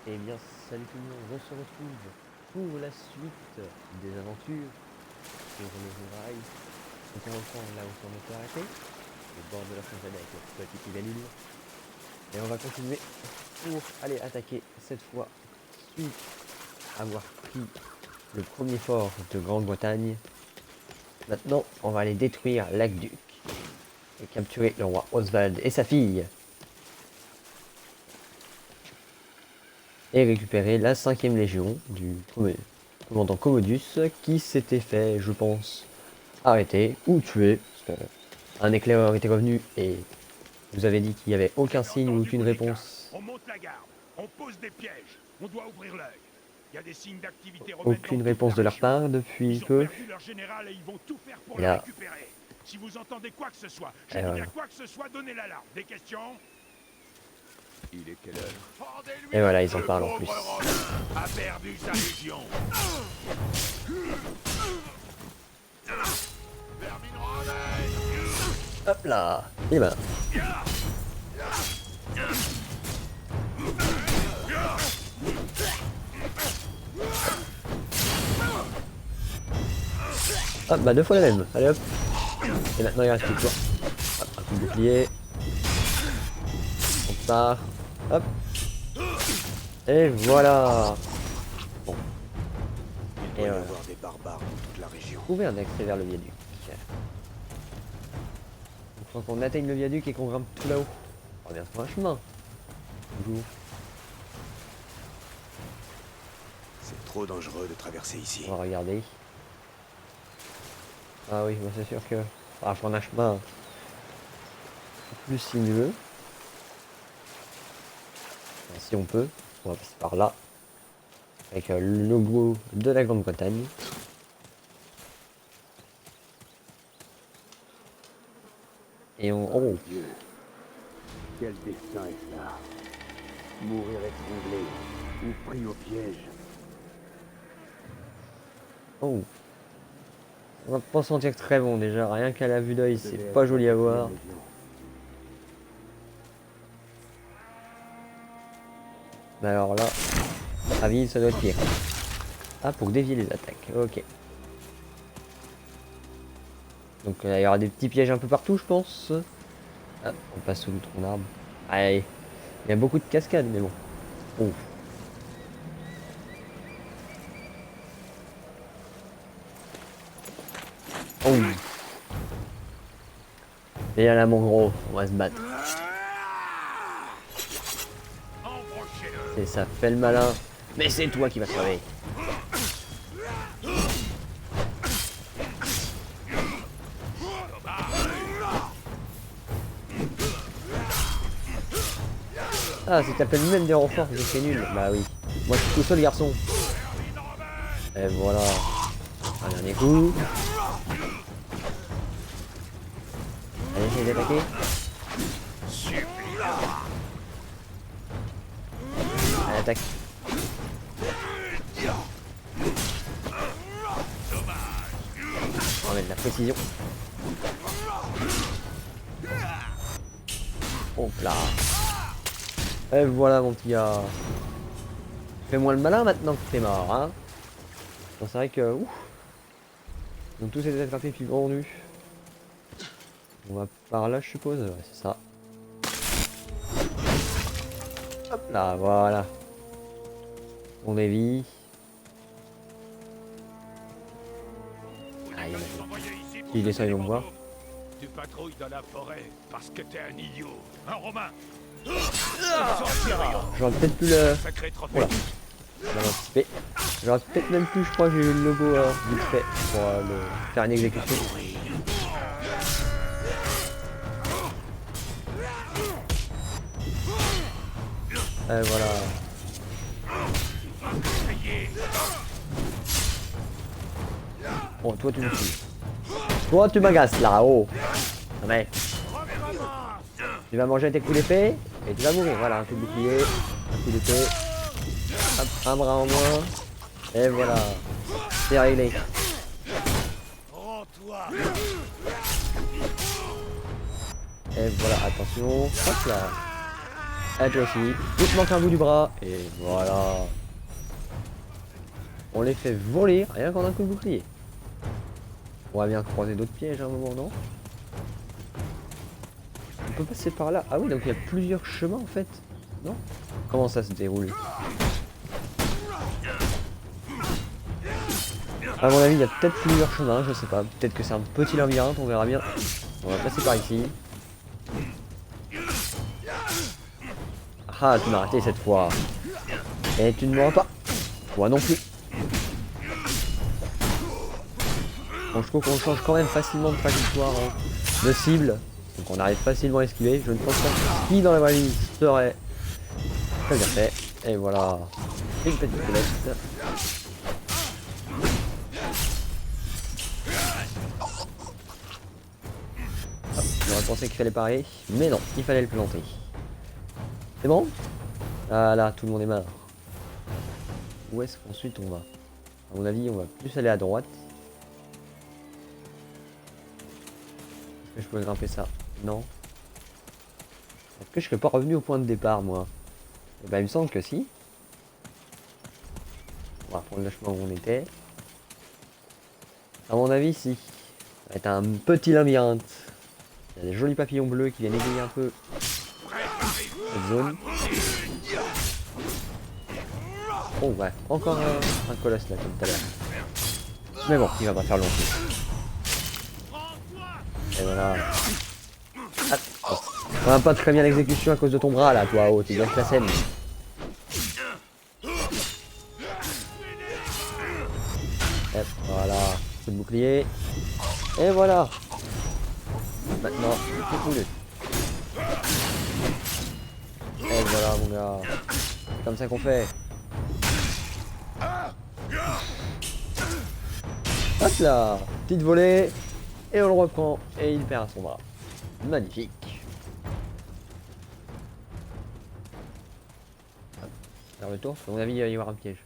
Eh bien, salut tout le monde, on se retrouve pour la suite des aventures sur le rail. Donc on reprend là où on était arrêté, au bord de la fontaine avec notre petit Galil. Et on va continuer pour aller attaquer cette fois, suite à avoir pris le premier fort de Grande-Bretagne. Maintenant, on va aller détruire l'aqueduc et capturer le roi Oswald et sa fille. Et récupérer la 5e légion du commandant Commodus qui s'était fait, je pense, arrêter ou tuer. Parce que un éclaireur était revenu et vous avez dit qu'il n'y avait aucun signe ou aucune réponse. On monte la garde, on pose des pièges, on doit ouvrir l'œil. Il y a des signes d'activité romaine dans Aucune toute réponse la de leur région. part depuis Ils ont peu. perdu leur général et ils vont tout faire pour Et le là, récupérer. Si vous entendez quoi que ce soit, je et dis bien voilà. quoi que ce soit, donnez l'alarme. Des questions? Il est quelle heure? Et voilà, ils en Le parlent en plus. pauvre Romain a perdu sa légion. Hop là. Et ben. Hop, bah 2 fois la même. Allez hop. Et maintenant il reste plus que toi. Hop, un coup de bouclier. On part. Hop. Et voilà. Bon. Il Et doit y voilà. avoir des barbares dans toute la région. Trouver un accès vers le viaduc. Donc faut qu'on atteigne le viaduc et qu'on grimpe tout là-haut. On revient sur un chemin. Toujours. C'est trop dangereux de traverser ici. On va regarder. Ah oui, moi c'est sûr que on va prendre un chemin plus sinueux. Enfin, si on peut, on va passer par là. Avec le logo de la Grande-Bretagne. Et on... Oh, Dieu, quel destin est là? Mourir étranglé ou pris au piège? oh. On va pas sentir très bon déjà, rien qu'à la vue d'œil, c'est pas joli à voir. Mais alors là, à vie, ça doit être pire. Ah, pour dévier les attaques, ok. Donc il y aura des petits pièges un peu partout, je pense. Ah, on passe sous le tronc d'arbre. Allez, il y a beaucoup de cascades, mais bon. Oh. Oh. Et là, mon gros, on va se battre. Embrochez-le. Et ça fait le malin. Mais c'est toi qui vas crever. Ah, c'est t'appelles même des renforts, c'est nul. Bah oui. Moi, je suis tout seul, garçon. Et voilà. Un dernier coup. Allez, essayez d'attaquer. Allez, attaque. On va mettre de la précision. Hop là. Et voilà, mon petit gars. Fais-moi le malin maintenant que t'es mort, hein. Bon, c'est vrai que... Ouf. Donc tous ces attrapés puis vendus. On va par là, je suppose. Ouais, c'est ça. Hop là, voilà. On dévie. Ah, il y en a qui. Si je descends, ils vont me voir. Tu patrouilles dans la forêt parce que t'es un idiot. Un Romain. J'aurais peut-être pu le... Sacré trophée. Voilà. On va anticiper. J'aurais peut-être même pu, je crois, j'ai eu le logo vite fait pour le... faire une exécution. Et voilà. Bon, toi tu me tues. Toi tu m'agaces là, oh. Non mais. Tu vas manger tes coups d'épée et tu vas mourir. Voilà, un coup de bouclier, un coup d'épée. Hop, un bras en moins. Et voilà. C'est réglé. Rends-toi. Et voilà, attention. Hop là. Ah, toi aussi. Il te manque un bout du bras. Et voilà. On les fait voler rien qu'en un coup de bouclier. On va bien croiser d'autres pièges à un moment, non? On peut passer par là. Ah oui, donc il y a plusieurs chemins en fait. Non? Comment ça se déroule? À mon avis, il y a peut-être plusieurs chemins, je sais pas. Peut-être que c'est un petit labyrinthe, on verra bien. On va passer par ici. Ah, tu m'as raté cette fois. Et tu ne m'auras pas. Toi non plus. Bon, je trouve qu'on change quand même facilement de trajectoire, hein, de cible. Donc on arrive facilement à esquiver. Je ne pense pas que qui dans la vraie vie serait très bien fait. Et voilà. Une petite boulette. J'aurais pensé qu'il fallait parer, mais non, il fallait le planter. C'est bon? Ah là, tout le monde est mort. Où est-ce qu'ensuite on va? À mon avis, on va plus aller à droite. Est-ce que je peux grimper ça? Non. Est-ce que je serais pas revenu au point de départ, moi? Eh ben, il me semble que si. On va prendre le chemin où on était. À mon avis, si. Ça va être un petit labyrinthe. Il y a des jolis papillons bleus qui viennent égayer un peu cette zone. Oh ouais, encore un colosse là comme tout à l'heure. Mais bon, il va pas faire longtemps. Et voilà. Ah, oh. On va pas très bien l'exécution à cause de ton bras là, toi. Oh, t'es bien que la scène. Hop, voilà. Coup de bouclier. Et voilà. Maintenant, c'est cool. Et voilà mon gars. C'est comme ça qu'on fait. Hop là. Petite volée. Et on le reprend. Et il perd son bras. Magnifique. Faire le tour. À mon avis, il va y avoir un piège.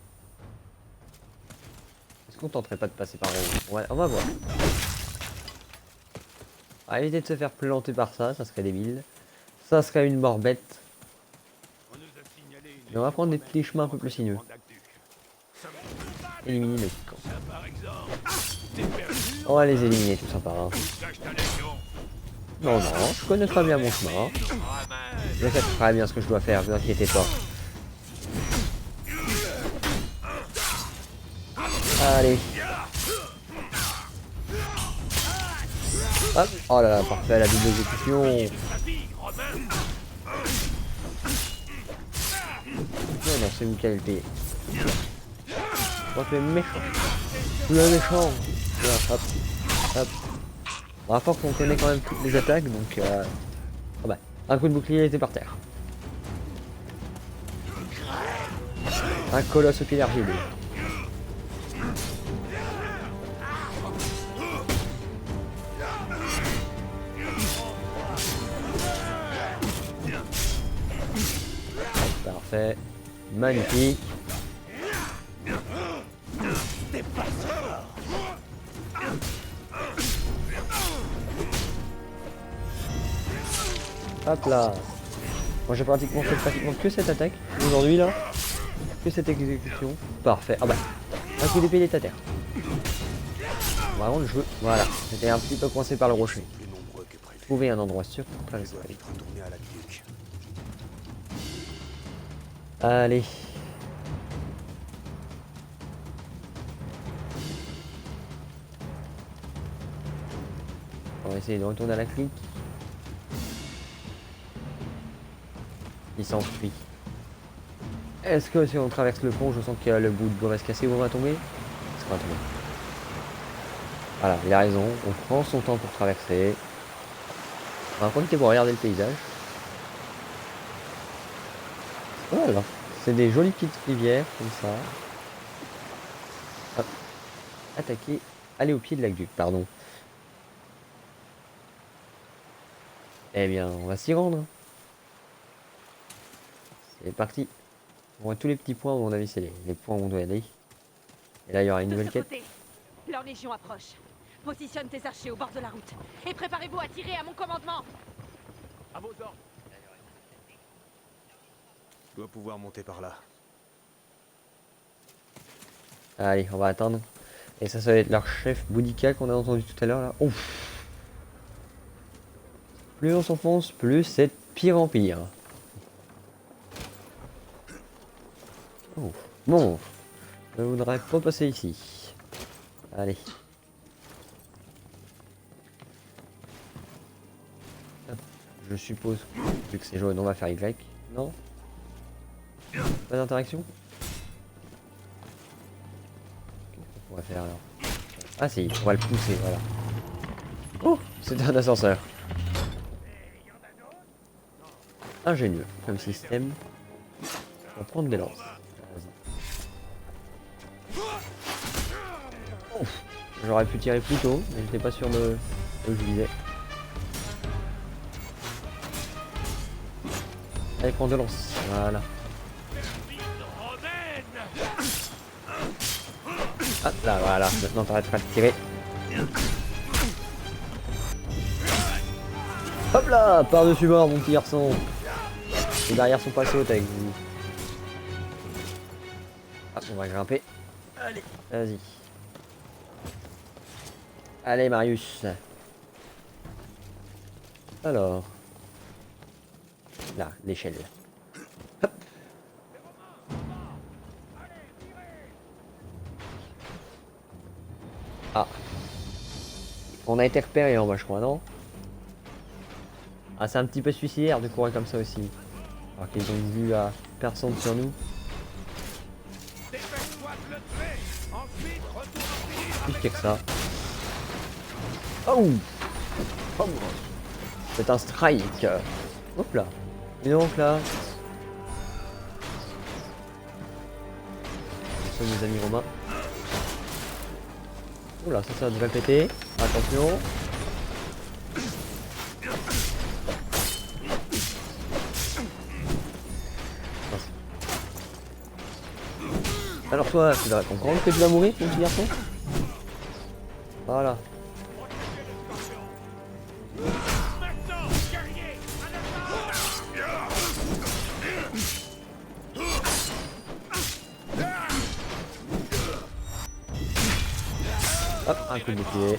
Est-ce qu'on tenterait pas de passer par là? On va voir. On va éviter de se faire planter par ça, ça serait débile. Ça serait une mort bête. Mais on va prendre des petits chemins un peu plus sinueux. Éliminer le camp. On va les éliminer tout ça par un. Non, non, je connais très bien mon chemin. Je sais très bien ce que je dois faire, ne vous inquiétez pas. Allez. Hop. Oh là là, parfait, la double exécution. Non, non, c'est vous qui allez le payer. Donc le méchant. Le méchant. Voilà, hop. Hop. On va voir qu'on connaît quand même toutes les attaques, donc oh bah, un coup de bouclier, il était par terre. Un colosse au pied d'argile. Parfait. Magnifique. Hop là. Moi j'ai pratiquement que cette attaque aujourd'hui là. Que cette exécution. Parfait. Ah bah. Un coup d'épée il est à terre. Vraiment le jeu. Voilà. J'étais un petit peu coincé par le rocher. Trouver un endroit sûr pour traverser. Allez. On va essayer de retourner à la clique. Il s'enfuit. Est-ce que si on traverse le pont, je sens que le bout de bois va se casser ou on va tomber? Ça va tomber. Voilà, il a raison. On prend son temps pour traverser. On va profiter pour regarder le paysage. Voilà. C'est des jolies petites rivières comme ça. Hop. Attaquer. Aller au pied de l'aqueduc, pardon. Eh bien, on va s'y rendre. C'est parti. On voit tous les petits points, à mon avis, c'est les points où on doit aller. Et là, il y aura une nouvelle quête. Leur légion approche. Positionne tes archers au bord de la route. Et préparez-vous à tirer à mon commandement. À vos ordres. dois pouvoir monter par là. Allez, on va attendre. Et ça va être leur chef Boudica qu'on a entendu tout à l'heure là. Ouf. Plus on s'enfonce, plus c'est de pire en pire. Oh. Bon, je voudrais pas passer ici. Allez. Hop. Je suppose, vu que c'est jaune, on va faire Y. Non? Pas d'interaction? Qu'est-ce qu'on va faire alors? Ah si, on va le pousser, voilà. Oh, c'est un ascenseur. Ingénieux comme système. On va prendre des lances. Ouf. J'aurais pu tirer plus tôt, mais j'étais pas sûr de où je visais. Allez, prends de lance. Voilà. Ah là, voilà. Maintenant, t'arrêteras de tirer. Hop là, par-dessus bord, mon petit garçon. Les barrières sont pas sautes avec vous. Ah, on va grimper. Allez, vas-y. Allez, Marius. Alors. Là, l'échelle. Hop. Ah. On a été repéré en bas, je crois, non? Ah, c'est un petit peu suicidaire de courir comme ça aussi. Alors qu'ils ont vu à personne sur nous. Plus pire que ça. Oh, oh. C'est un strike. Hop là. Et donc là. Ce sont mes amis romains. Oula, ça devrait péter. Attention. Alors toi, tu devrais comprendre que tu vas mourir, mon petit garçon. Voilà. Hop, un coup de bouclier.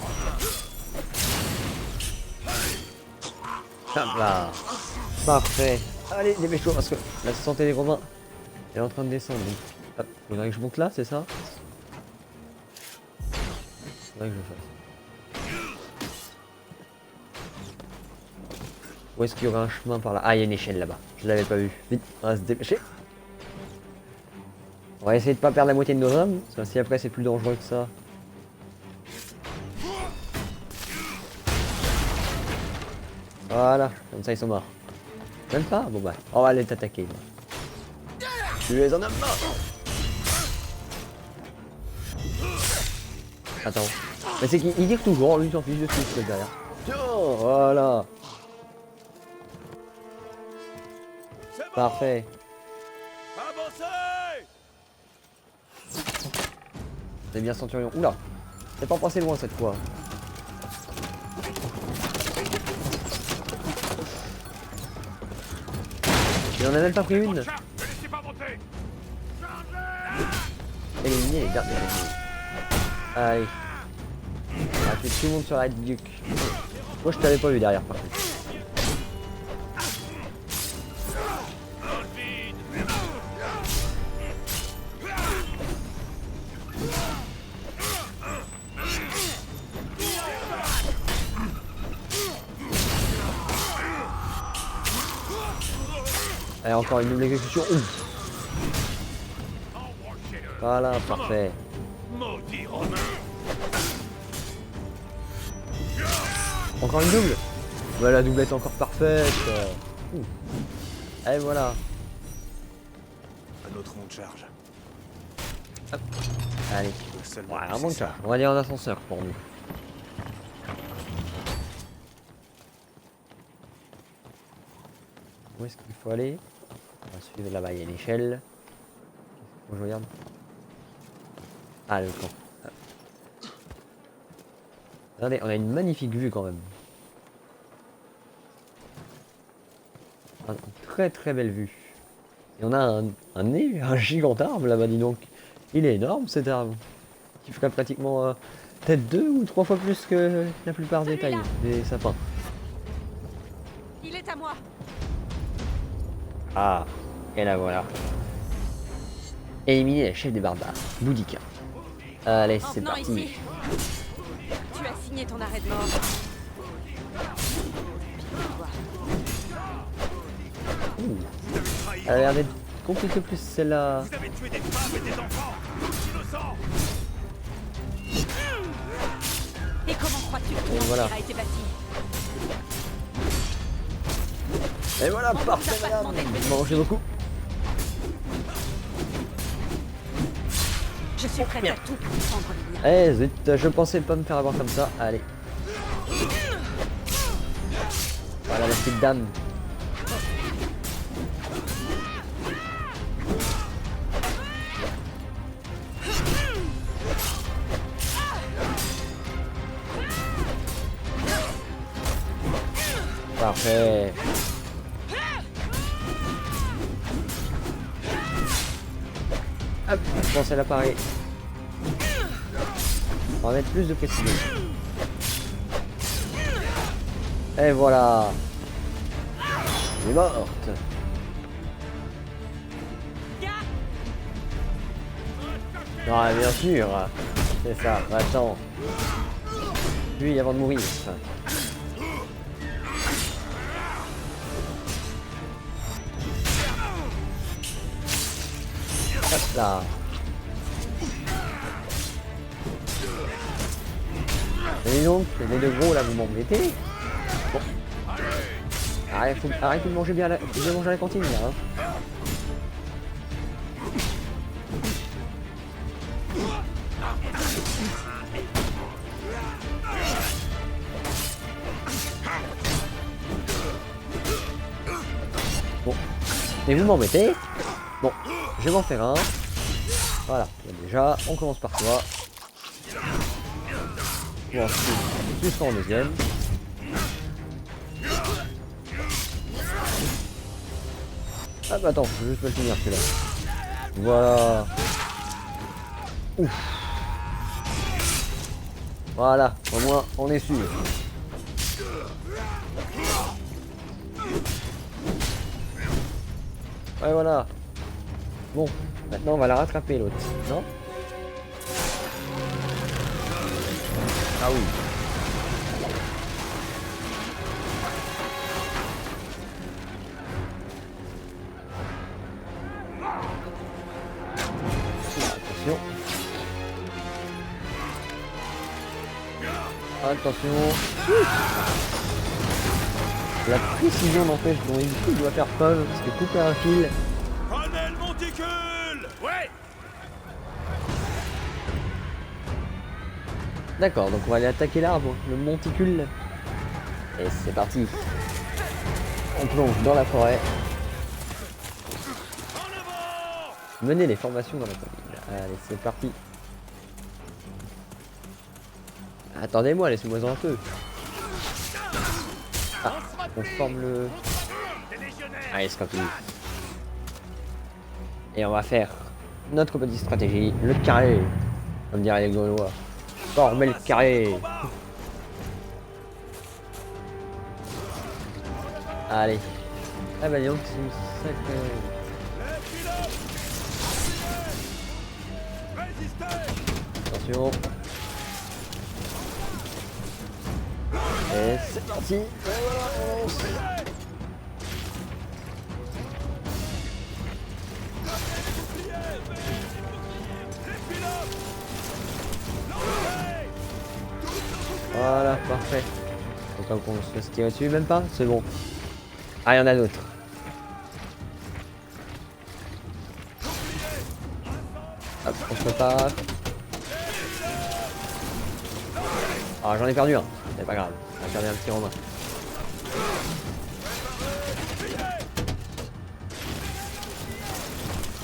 Hop là. Parfait. Allez, dépêche-toi parce que la santé des Romains est en train de descendre. Donc, hop, il faudrait que je monte là, c'est ça? Il faudrait que je fasse. Où est-ce qu'il y aurait un chemin par là? Ah, il y a une échelle là-bas. Je l'avais pas vu. Vite, on va se dépêcher. On va essayer de pas perdre la moitié de nos hommes. Parce que si après c'est plus dangereux que ça. Voilà, comme ça ils sont morts. Même pas? Bon bah, on va aller t'attaquer. Tu es un homme mort. Attends. Mais c'est qu'il dit toujours, lui s'en fiche de tout ce derrière. Tiens, voilà. Parfait. C'est bien Centurion. Oula, c'est pas passé loin cette fois. Il en a même pas pris une. Éliminer les derniers ennemis. Allez. On va tuer tout le monde sur la Duke. Moi je t'avais pas vu derrière par contre. Allez, encore une double exécution. Ouf. Voilà, parfait. Encore une double. Bah, la double est encore parfaite. Allez, voilà. Un autre rond de charge. Hop. Allez. Seulement Ouais, un pousser bon ça. charge. On va dire un ascenseur pour nous. Où est-ce qu'il faut aller? On va suivre là-bas, il y a une échelle. Faut que je regarde. Ah, le camp. Hop. Regardez, on a une magnifique vue quand même. Une très très belle vue. Et on a un nez, un gigant arbre là-bas, dis donc. Il est énorme cet arbre. Il ferait pratiquement peut-être 2 ou 3 fois plus que la plupart des tailles des sapins. Il est à moi. Ah, et la voilà. Éliminer la chef des barbares, Boudica. Allez, En c'est venant parti. ici, tu as signé ton arrêt de mort. Elle a l'air d'être compliquée plus celle-là. Vous avez tué des femmes et des enfants innocents. Et comment crois-tu que Et voilà. l'Empire a été bâti? Et voilà, On parfait nous a pas madame. demandé de venir. Mangez beaucoup. Je suis prête à tout pour prendre les miens. Eh zut, je pensais pas me faire avoir comme ça. Allez. Voilà la petite dame. Parfait. Hop, je pense à l'appareil. On va mettre plus de précision. Et voilà. Elle est morte. Ah, bien sûr. C'est ça. Attends. Puis avant de mourir. Hop là. Et donc, les deux gros là, vous m'embêtez. Bon. Arrêtez de manger bien, de manger à la cantine là. Hein. Bon. Et vous m'embêtez. Bon, je vais m'en faire un. Voilà, et déjà, on commence par toi. Bon, ensuite, juste en deuxième. Ah bah attends, je vais juste me le finir celui-là. Voilà. Ouf. Voilà, au moins on est sûr. Ouais voilà. Bon, maintenant on va la rattraper l'autre, non? Ah oui. Attention. Attention. La précision n'empêche dont il doit faire preuve, parce que couper un fil. Prenez le monticule. Ouais. D'accord, donc on va aller attaquer l'arbre, le monticule. Et c'est parti. On plonge dans la forêt. Mener les formations dans la famille. Allez, c'est parti. Attendez-moi, laissez-moi un peu. Ah, on forme le... Allez, c'est parti. Et on va faire notre petite stratégie, le carré, comme diraient les Gaulois. Former le carré. Allez. Ah bah disons que c'est une sacrée... Attention. Et c'est parti. Et voilà, on lance. Voilà, parfait. Autant qu'on se fasse tirer dessus, même pas. C'est bon. Ah, il y en a d'autres. Hop, on se prépare. Ah, j'en ai perdu un. C'est pas grave. On va garder un petit romain.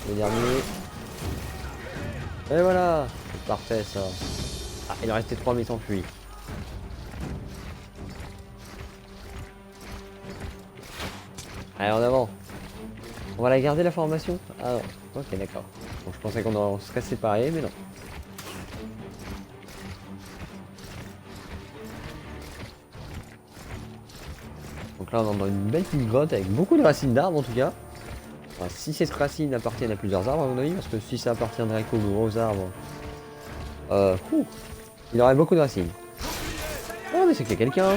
Le dernier. Et voilà. C'est parfait ça. Ah, il en restait 3 mais ils s'enfuient. Allez, en avant. On va la garder la formation? Ah non. Ok, d'accord. Bon, je pensais qu'on en serait séparés, mais non. Donc là on entre dans une belle petite grotte avec beaucoup de racines d'arbres en tout cas. Enfin, si ces racines appartiennent à plusieurs arbres à mon avis, parce que si ça appartiendrait qu'aux gros arbres, il aurait beaucoup de racines. Oh mais c'est qu'il y a quelqu'un.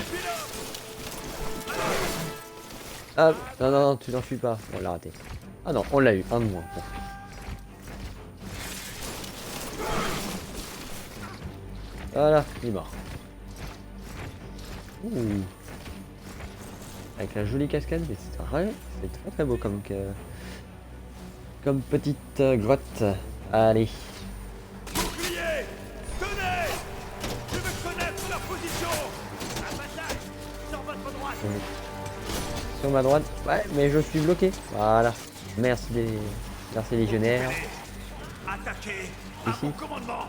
Ah non non non, tu n'en fuis pas, on l'a raté. Ah non, on l'a eu, un de moins. Bon. Voilà, il est mort. Ouh. Avec la jolie cascade, mais c'est très très beau comme petite grotte. Allez. Bouclier! Tenez! Je veux connaître leur position! Un passage! Sur votre droite! Sur ma droite. Ouais, mais je suis bloqué. Voilà. Merci légionnaire. Attaquez! À Ici. mon commandement!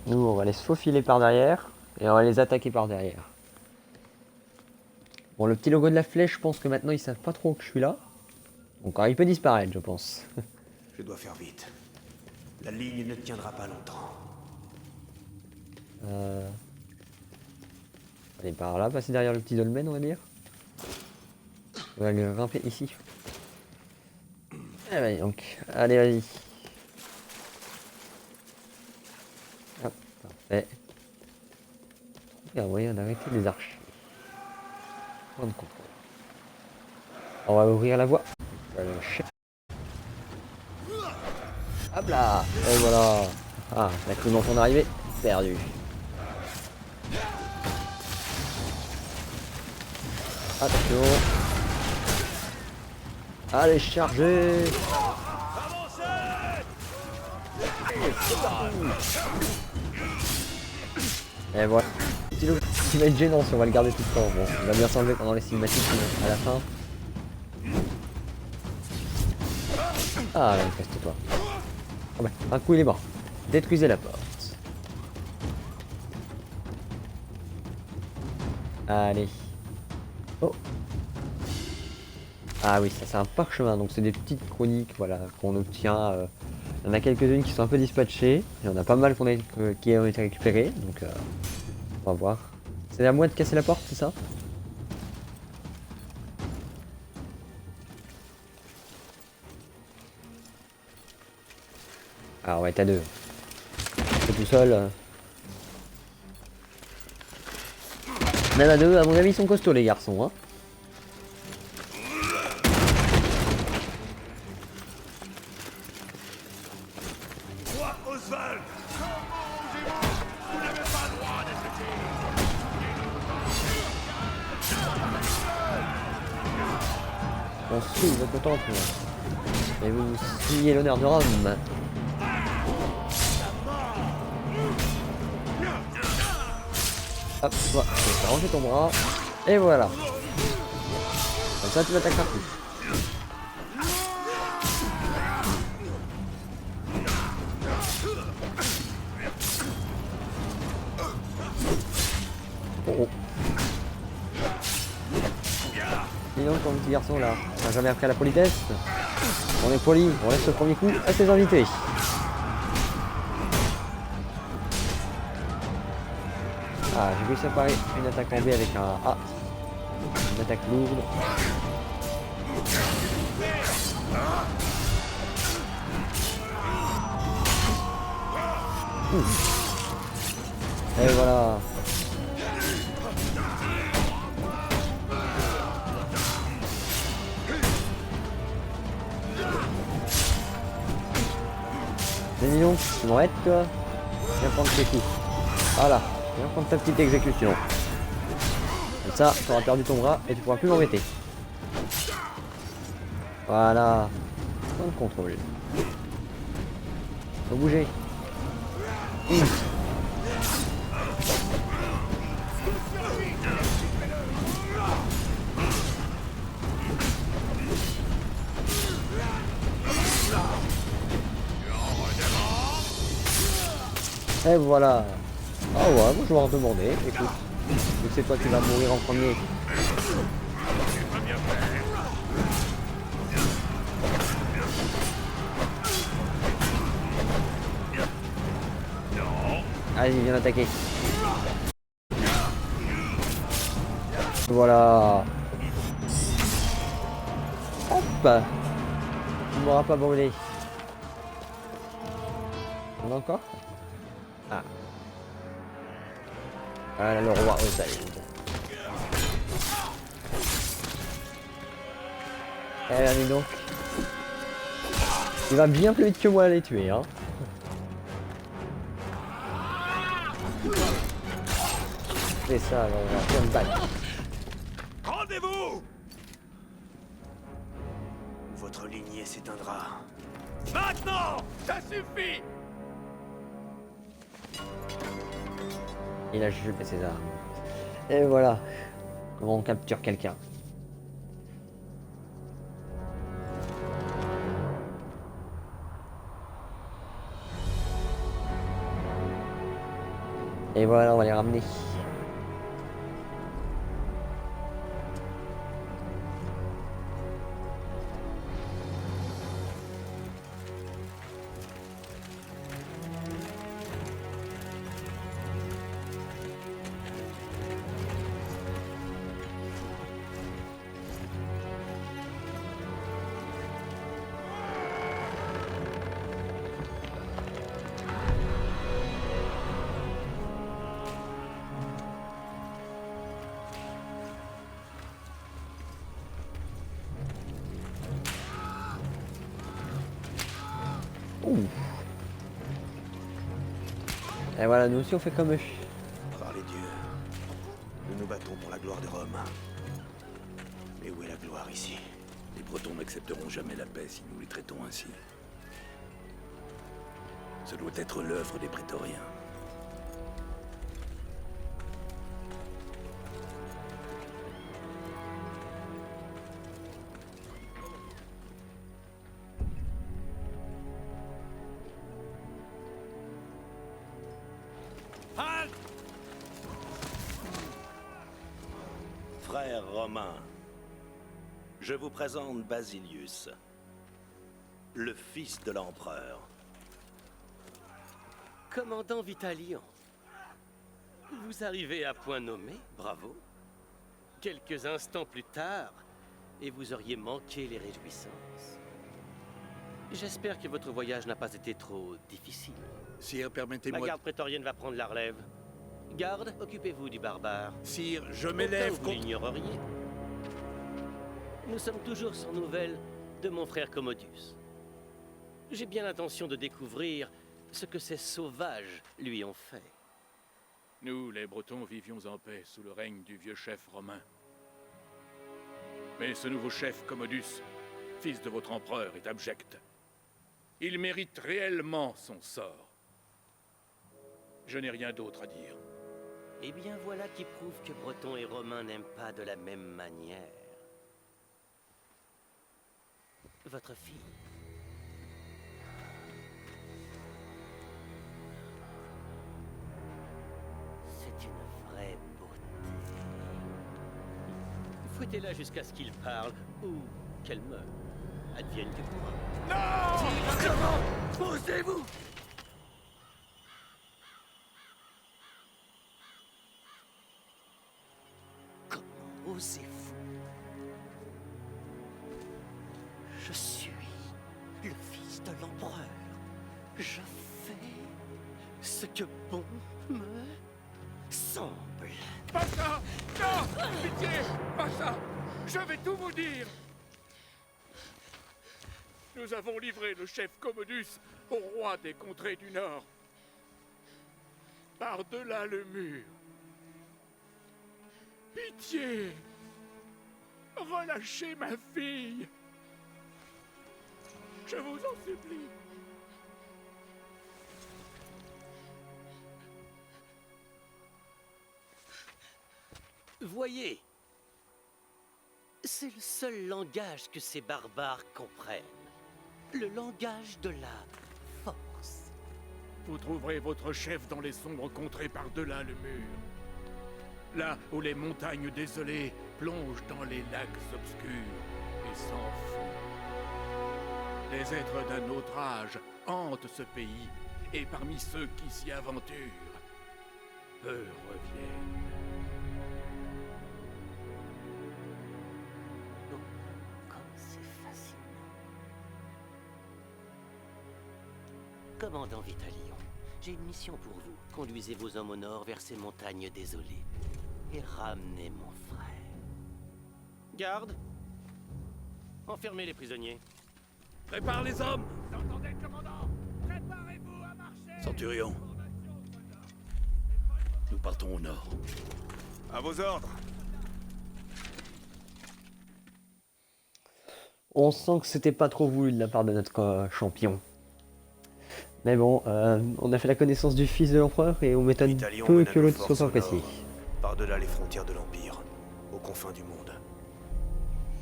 Nous, on va les se faufiler par derrière. Et on va les attaquer par derrière. Bon, le petit logo de la flèche, je pense que maintenant ils savent pas trop que je suis là. Donc il peut disparaître, je pense. Je dois faire vite. La ligne ne tiendra pas longtemps. Allez, par là, passer derrière le petit dolmen, on va dire. On va grimper ici. Allez, donc, allez, vas-y. Hop, parfait. Il y a moyen d'arrêter les archers. Point de contrôle. On va ouvrir la voie. Hop là. Et voilà. Ah, la cru dans son arrivée. Perdu. Attention. Allez, charger. Et voilà. Petit loup qui va être gênant si on va le garder tout le temps. Bon, il va bien s'enlever pendant les cinématiques à la fin. Ah, manifeste-toi. Ah bah, un coup il est mort. Détruisez la porte. Allez. Oh. Ah oui, ça c'est un parchemin, donc c'est des petites chroniques voilà, qu'on obtient. Il y en a quelques-unes qui sont un peu dispatchées. Il y en a pas mal qui ont été récupérées. Donc on va voir. C'est à moi de casser la porte, c'est ça? Ah ouais, t'as deux. T'es tout seul. Même à deux, à mon avis, ils sont costauds les garçons. Hein. Roi Oswald! Vous n'avez pas le droit d'être On suit votre temple. Et vous signez l'honneur de Rome. Hop, toi, tu vas ranger ton bras. Et voilà. Comme ça, tu m'attaqueras plus. Oh oh. Dis donc, ton petit garçon là, on n'a jamais appris à la politesse. On est poli, on laisse le premier coup à ses invités. Ah, j'ai réussi à parer une attaque en B avec un A. Une attaque lourde. Et voilà. C'est mignon, tu m'arrêtes toi. Viens prendre tes coups. Voilà. Viens prendre ta petite exécution. Comme ça, tu auras perdu ton bras et tu pourras plus m'embêter. Voilà. Point de contrôle. Faut bouger. Et voilà. Ah ouais, moi je vais en demander. Écoute, c'est toi qui vas mourir en premier. J'ai pas bien Allez, viens attaquer. Voilà. Hop. Il m'aura pas brûlé. On a encore? Ah. Ah là, le roi. Oh, ça y est. Eh là, dis donc. Il va bien plus vite que moi à les tuer, hein. C'est ça, alors on va faire une balle. Rendez-vous! Votre lignée s'éteindra. Maintenant! Ça suffit! Il a jupé ses armes. Et voilà. On capture quelqu'un. Et voilà, on va les ramener. Ouh. Et voilà, nous aussi on fait comme eux. Par les dieux, nous nous battons pour la gloire de Rome. Mais où est la gloire ici? Les Bretons n'accepteront jamais la paix si nous les traitons ainsi. Ce doit être l'œuvre des prétoriens. Halte! Frères romains, je vous présente Basilius, le fils de l'empereur. Commandant Vitalian, vous arrivez à point nommé, bravo. Quelques instants plus tard, et vous auriez manqué les réjouissances. J'espère que votre voyage n'a pas été trop difficile. Sire, La permettez-moi... garde prétorienne va prendre la relève. Garde, occupez-vous du barbare. Sire, je Autant m'élève vous contre... l'ignoreriez. Nous sommes toujours sans nouvelles de mon frère Commodus. J'ai bien l'intention de découvrir ce que ces sauvages lui ont fait. Nous, les Bretons, vivions en paix sous le règne du vieux chef romain. Mais ce nouveau chef, Commodus, fils de votre empereur, est abject. Il mérite réellement son sort. Je n'ai rien d'autre à dire. Eh bien, voilà qui prouve que Bretons et Romains n'aiment pas de la même manière. Votre fille. C'est une vraie beauté. Fouettez-la jusqu'à ce qu'il parle, ou qu'elle meure. Advienne que pourra. Non! Posez-vous! Comment osez-vous? Je suis le fils de l'empereur. Je fais ce que bon me semble. Pas ça! Non! Pitié! Pas ça! Je vais tout vous dire! Nous avons livré le chef Commodus au roi des contrées du Nord. Par-delà le mur. Pitié! Relâchez ma fille! Je vous en supplie. Voyez, c'est le seul langage que ces barbares comprennent. Le langage de la force. Vous trouverez votre chef dans les sombres contrées par-delà le mur. Là où les montagnes désolées plongent dans les lacs obscurs et s'enfuient. Les êtres d'un autre âge hantent ce pays, et parmi ceux qui s'y aventurent, peu reviennent. Oh, comme c'est fascinant. Commandant Vitalion, j'ai une mission pour vous. Conduisez vos hommes au nord vers ces montagnes désolées et ramenez mon frère. Garde, enfermez les prisonniers. Prépare les hommes! Vous entendez le commandant? Préparez-vous à marcher! Centurion, nous partons au nord. À vos ordres. On sent que c'était pas trop voulu de la part de notre champion. Mais bon, on a fait la connaissance du fils de l'empereur et on m'étonne Vitalion peu mena que nos l'autre soit forces pas au apprécié. nord, par-delà les frontières de l'Empire, aux confins du monde.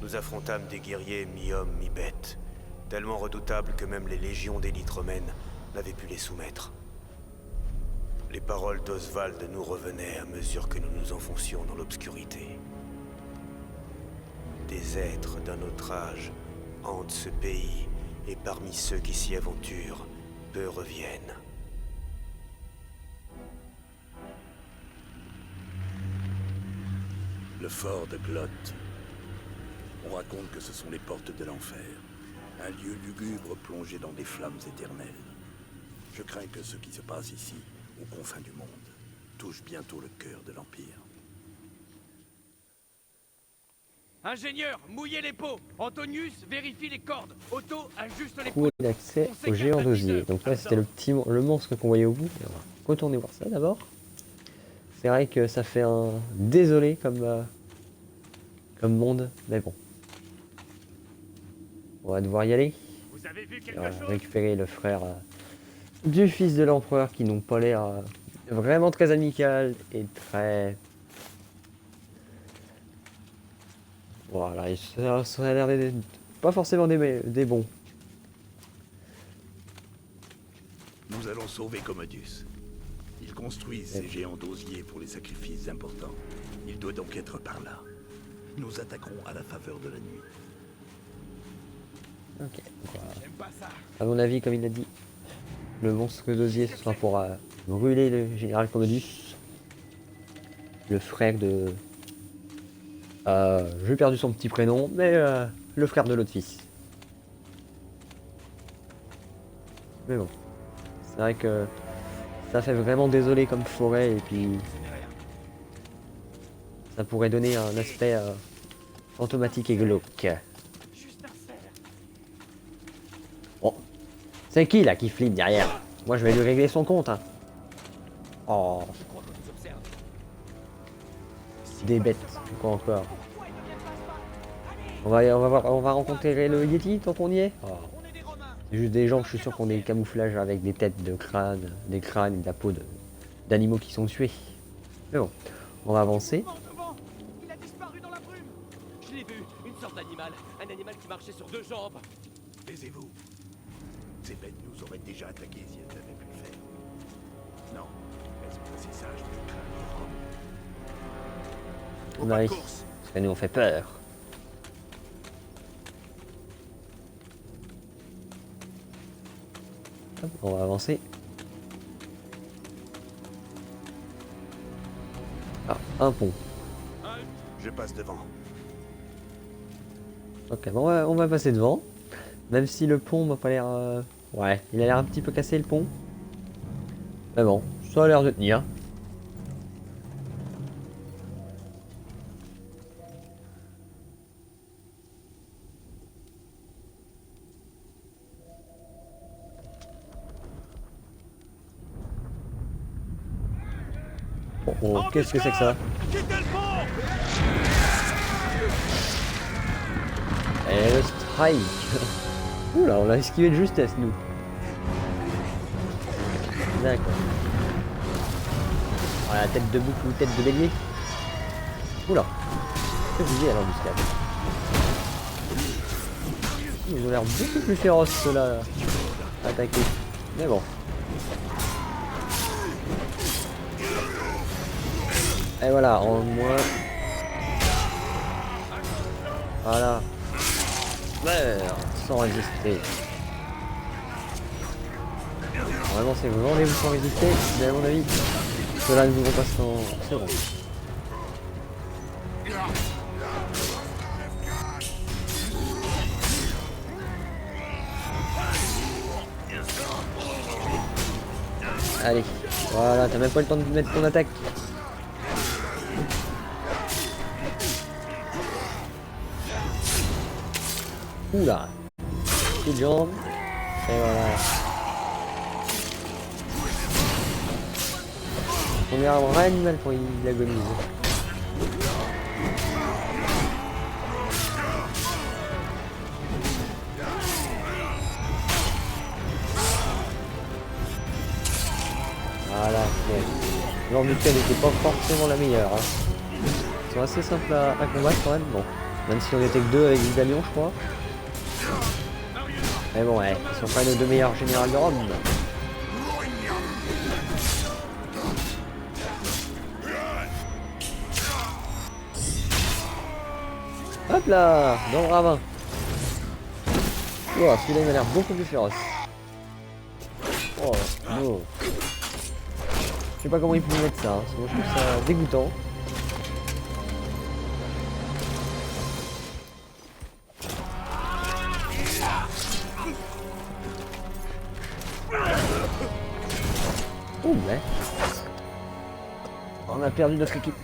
Nous affrontâmes des guerriers mi-hommes, mi-bêtes, tellement redoutables que même les légions d'élite romaines n'avaient pu les soumettre. Les paroles d'Oswald nous revenaient à mesure que nous nous enfoncions dans l'obscurité. Des êtres d'un autre âge hantent ce pays, et parmi ceux qui s'y aventurent, peu reviennent. Le fort de Glotte. On raconte que ce sont les portes de l'enfer. Un lieu lugubre plongé dans des flammes éternelles. Je crains que ce qui se passe ici, aux confins du monde, touche bientôt le cœur de l'Empire. Ingénieur, mouillez les pots! Antonius, vérifie les cordes! Otto, ajuste les Trouver pots! l'accès au géant d'osier. Donc là c'était le monstre qu'on voyait au bout. Et on va retourner voir ça d'abord. C'est vrai que ça fait un désolé comme monde, mais bon. On va devoir y aller. Vous avez vu Et quelque on va chose? récupérer le frère du fils de l'empereur qui n'ont pas l'air vraiment très amical et très... Voilà, ça a l'air pas forcément des bons. Nous allons sauver Commodus. Ils construisent ces géants d'osier pour les sacrifices importants. Il doit donc être par là. Nous attaquerons à la faveur de la nuit. Ok, donc voilà. J'aime pas ça! À mon avis, comme il a dit, le monstre d'osier ce sera pour brûler le général Commodus, le frère de... j'ai perdu son petit prénom, mais le frère de l'autre fils. Mais bon, c'est vrai que ça fait vraiment désolé comme forêt et puis ça pourrait donner un aspect fantomatique et glauque. Juste un cerf! Bon, c'est qui là qui flippe derrière? Moi je vais lui régler son compte. Hein. Oh, Je crois qu'on nous observe. des bêtes, quoi encore. On va rencontrer le Yeti tant qu'on y est. Oh. On est des Romains! C'est juste des gens que je suis sûr qu'on a des camouflages avec des têtes de crâne, des crânes et de la peau d'animaux qui sont tués. Mais bon, on va avancer. Devant! Il a disparu dans la brume! Je l'ai vu, une sorte d'animal. Un animal qui marchait sur deux jambes. Taisez-vous. Ces bêtes nous auraient déjà attaqués si elles avaient pu le faire. Non, elles sont assez sages pour craindre Rome. On arrive. Parce que nous on fait peur. Hop, on va avancer. Ah, un pont. Je passe devant. Ok, bon, on va passer devant. Même si le pont m'a pas l'air... Ouais, il a l'air un petit peu cassé le pont. Mais bon, ça a l'air de tenir. Oh, oh, qu'est-ce que c'est que ça? Quittez le pont! Et le strike. Oula, on l'a esquivé de justesse, nous. D'accord. Voilà, tête de boucle ou tête de bélier. Oula. Que vous à l'embuscade. Ils ont l'air beaucoup plus féroces ceux-là à attaquer. Mais bon. Et voilà, en moins. Voilà. Meurs sans résister. Vraiment, c'est vous vendez-vous sans résister, mais à mon avis, Ceux-là ne vont pas se rendre. Allez, voilà, t'as même pas le temps de mettre ton attaque. Oula, petite jambe. Et voilà. On est un vrai animal quand il agonise. Voilà, l'ordre duquel n'était pas forcément la meilleure. Hein. Ils sont assez simples à combattre quand même. Bon, même si on était que deux avec Vidalion, je crois. Mais bon, ouais, ils sont pas nos deux meilleurs générales de Rome. Hop là, dans le ravin. Wow, celui-là il m'a l'air beaucoup plus féroce. Oh, no. Je sais pas comment ils pouvaient mettre ça, hein. Moi je trouve ça dégoûtant. Oh ouais. On a perdu notre équipe.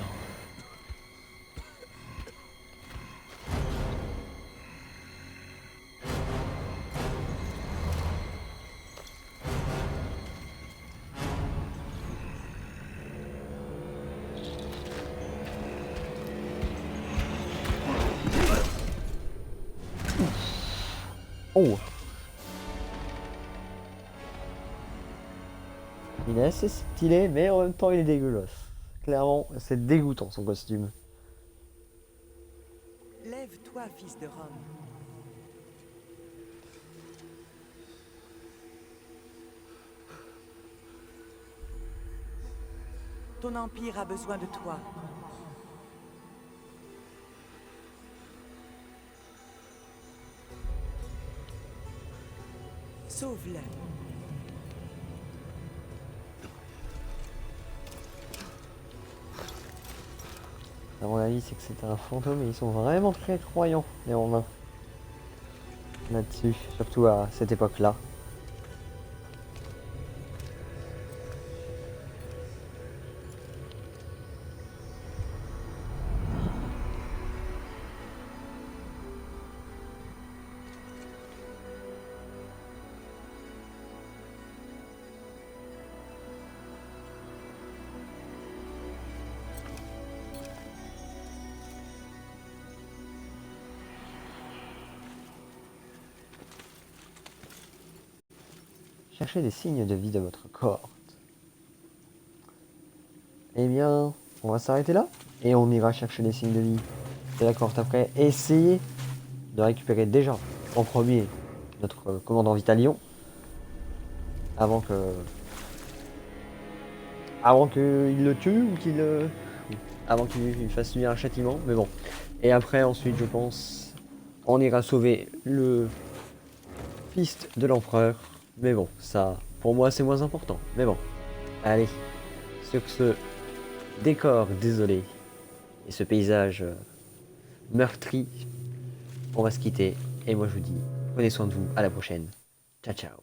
Oh. Il est assez stylé, mais en même temps il est dégueulasse. Clairement, c'est dégoûtant son costume. Lève-toi, fils de Rome. Ton empire a besoin de toi. Sauve-le. À mon avis, c'est que c'était un fantôme et ils sont vraiment très croyants, les Romains. Là-dessus, surtout à cette époque-là. Cherchez des signes de vie de votre cohorte. Eh bien, on va s'arrêter là et on ira chercher des signes de vie de la cohorte après. Essayez de récupérer déjà en premier notre commandant Vitalion avant qu'il le tue ou avant qu'il fasse subir un châtiment. Mais bon. Et après, ensuite, je pense, on ira sauver le fils de l'empereur. Mais bon, ça, pour moi, c'est moins important. Mais bon, allez, sur ce décor désolé et ce paysage meurtri, on va se quitter. Et moi, je vous dis, prenez soin de vous, à la prochaine. Ciao, ciao.